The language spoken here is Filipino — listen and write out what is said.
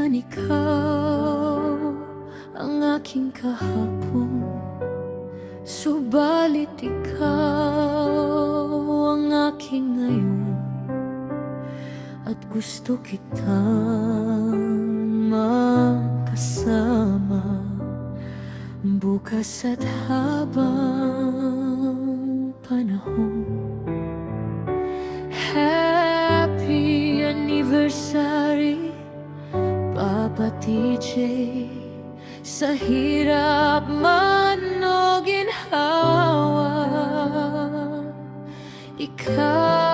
Minsan ikaw ang aking kahapon, subalit ikaw ang aking ngayon, at gusto kitang makasama bukas at habang panahon. Happy anniversary, Papa TJ. Sa hirap man o ginhawa, ikaw